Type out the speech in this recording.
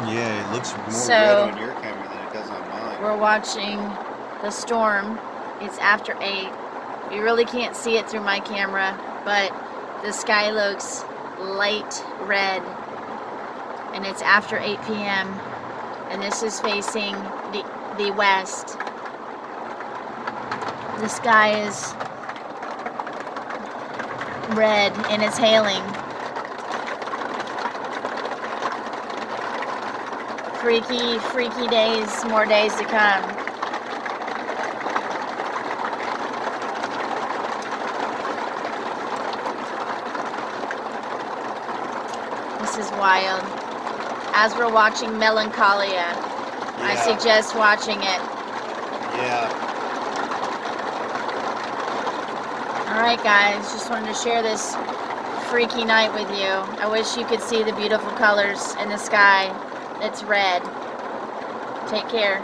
Yeah, it looks more red So on your camera than it does on mine. we're watching the storm. It's after 8. You really can't see it through my camera, but the sky looks light red, and it's after 8 p.m. and this is facing the west. The sky is red and it's hailing. Freaky, freaky days, more days to come. This is wild. As we're watching Melancholia, I suggest watching it. Yeah. Alright guys, just wanted to share this freaky night with you. I wish you could see the beautiful colors in the sky. It's red. Take care.